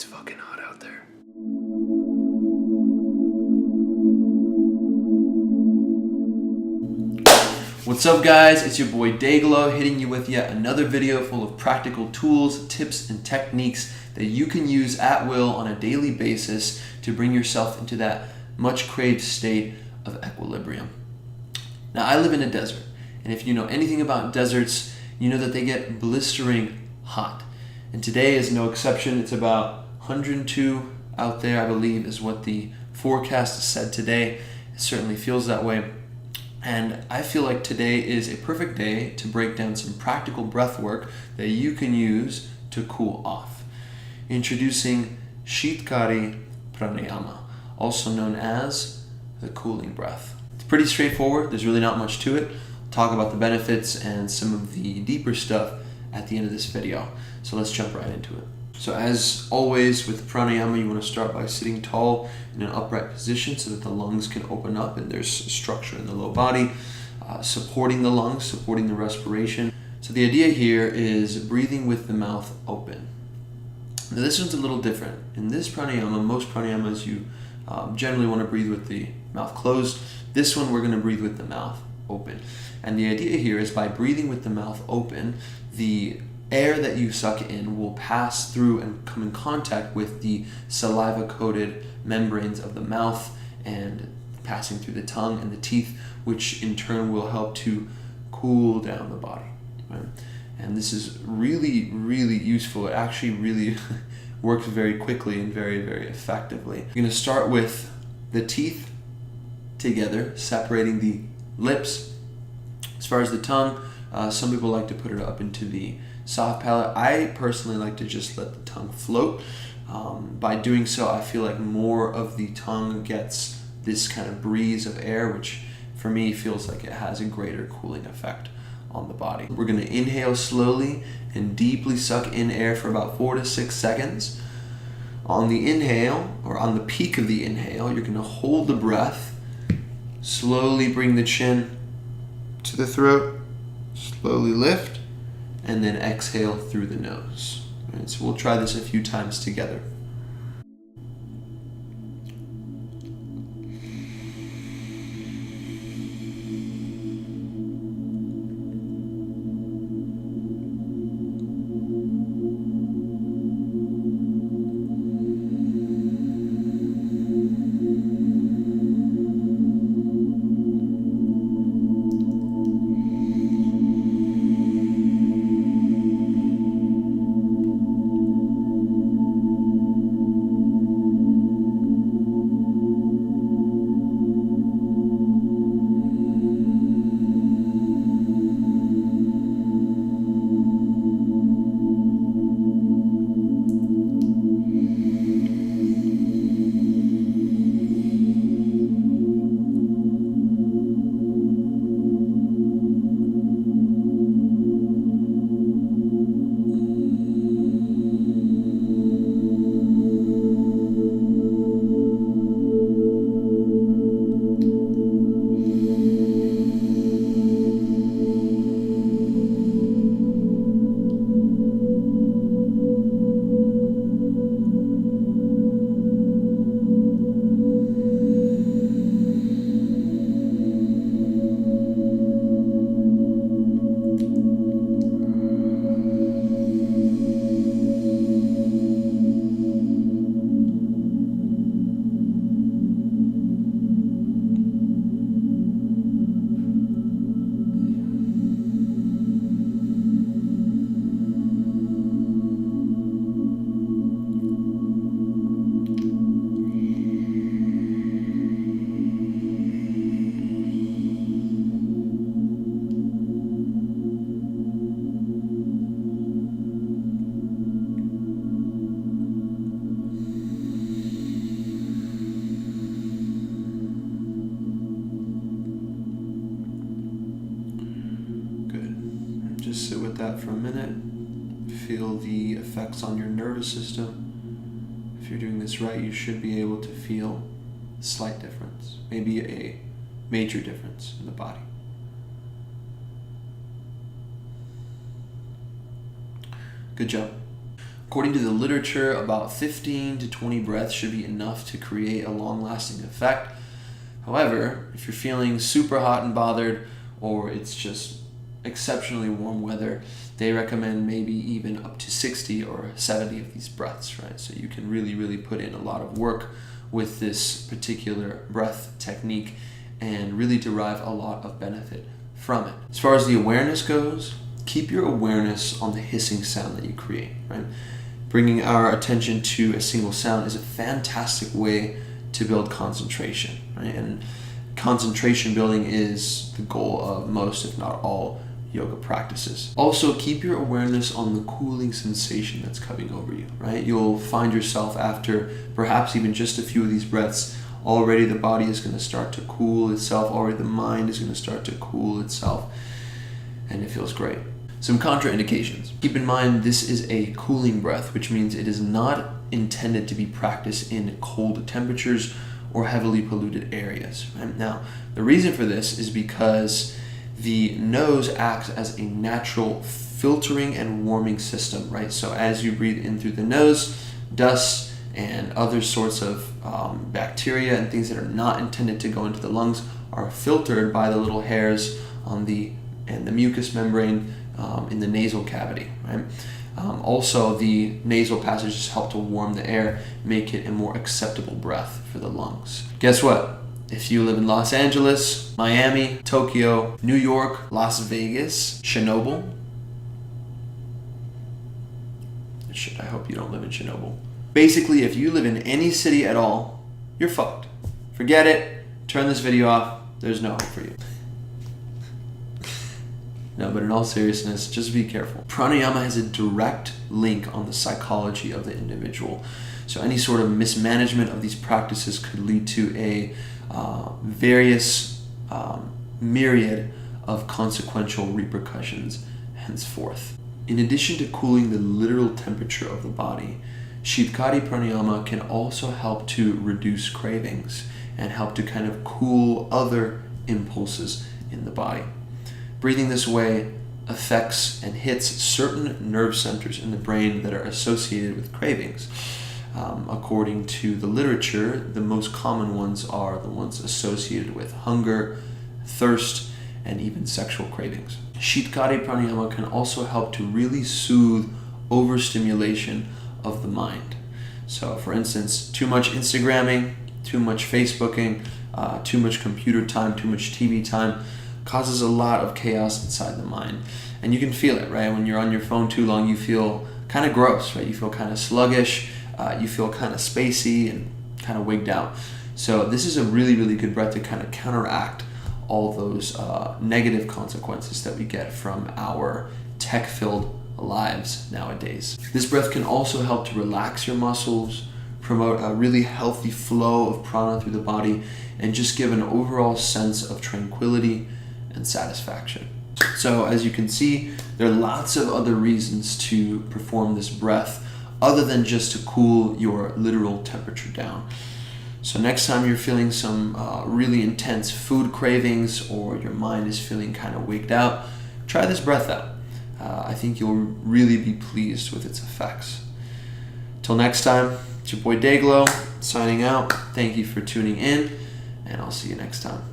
it's fucking hot out there. What's up guys, it's your boy Dayglow hitting you with yet another video full of practical tools, tips, and techniques that you can use at will on a daily basis to bring yourself into that much craved state of equilibrium. Now I live in a desert, and if you know anything about deserts, you know that they get blistering hot. And today is no exception. It's about 102 out there, I believe, is what the forecast said today. It certainly feels that way. And I feel like today is a perfect day to break down some practical breath work that you can use to cool off. Introducing Sheetkari Pranayama, also known as the cooling breath. It's pretty straightforward. There's really not much to it. I'll talk about the benefits and some of the deeper stuff at the end of this video. So let's jump right into it. So as always with pranayama, you want to start by sitting tall in an upright position so that the lungs can open up and there's structure in the low body, supporting the lungs, supporting the respiration. So the idea here is breathing with the mouth open. Now this one's a little different. In this pranayama, most pranayamas you generally want to breathe with the mouth closed. This one we're going to breathe with the mouth open. And the idea here is by breathing with the mouth open, the air that you suck in will pass through and come in contact with the saliva-coated membranes of the mouth and passing through the tongue and the teeth, which in turn will help to cool down the body. Right? And this is really, really useful. It actually really works very quickly and very, very effectively. You're going to start with the teeth together, separating the lips. As far as the tongue, some people like to put it up into the soft palate. I personally like to just let the tongue float. By doing so, I feel like more of the tongue gets this kind of breeze of air, which for me feels like it has a greater cooling effect on the body. We're going to inhale slowly and deeply suck in air for about 4 to 6 seconds. On the inhale, or on the peak of the inhale, you're going to hold the breath, slowly bring the chin to the throat, slowly lift, and then exhale through the nose. Right, so we'll try this a few times together. Just sit with that for a minute. Feel the effects on your nervous system. If you're doing this right, you should be able to feel a slight difference, maybe a major difference in the body. Good job. According to the literature, about 15 to 20 breaths should be enough to create a long-lasting effect. However, if you're feeling super hot and bothered, or it's just exceptionally warm weather, they recommend maybe even up to 60 or 70 of these breaths, right? So you can really put in a lot of work with this particular breath technique and really derive a lot of benefit from it. As far as the awareness goes, keep your awareness on the hissing sound that you create, right? Bringing our attention to a single sound is a fantastic way to build concentration, right? And concentration building is the goal of most, if not all, yoga practices. Also, keep your awareness on the cooling sensation that's coming over you, right? You'll find yourself after perhaps even just a few of these breaths, already the body is going to start to cool itself, already the mind is going to start to cool itself, and it feels great. Some contraindications. Keep in mind, this is a cooling breath, which means it is not intended to be practiced in cold temperatures or heavily polluted areas. Right? Now, the reason for this is because the nose acts as a natural filtering and warming system, right? So as you breathe in through the nose, dust and other sorts of bacteria and things that are not intended to go into the lungs are filtered by the little hairs on the mucous membrane in the nasal cavity, right? Also, the nasal passages help to warm the air, make it a more acceptable breath for the lungs. Guess what? If you live in Los Angeles, Miami, Tokyo, New York, Las Vegas, Chernobyl. Shit, I hope you don't live in Chernobyl. Basically, if you live in any city at all, you're fucked. Forget it. Turn this video off. There's no hope for you. No, but in all seriousness, just be careful. Pranayama has a direct link on the psychology of the individual. So any sort of mismanagement of these practices could lead to a various myriad of consequential repercussions henceforth. In addition to cooling the literal temperature of the body, Sheetkari pranayama can also help to reduce cravings and help to kind of cool other impulses in the body. Breathing this way affects and hits certain nerve centers in the brain that are associated with cravings. According to the literature, the most common ones are the ones associated with hunger, thirst, and even sexual cravings. Sheetkari pranayama can also help to really soothe overstimulation of the mind. So for instance, too much Instagramming, too much Facebooking, too much computer time, too much TV time causes a lot of chaos inside the mind. And you can feel it, right? When you're on your phone too long, you feel kind of gross, right? You feel kind of sluggish, you feel kind of spacey and kind of wigged out. So this is a really, really good breath to kind of counteract all those negative consequences that we get from our tech-filled lives nowadays. This breath can also help to relax your muscles, promote a really healthy flow of prana through the body, and just give an overall sense of tranquility and satisfaction. So as you can see, there are lots of other reasons to perform this breath other than just to cool your literal temperature down. So next time you're feeling some really intense food cravings or your mind is feeling kind of wigged out, try this breath out. I think you'll really be pleased with its effects. Till next time, it's your boy Dayglow signing out. Thank you for tuning in, and I'll see you next time.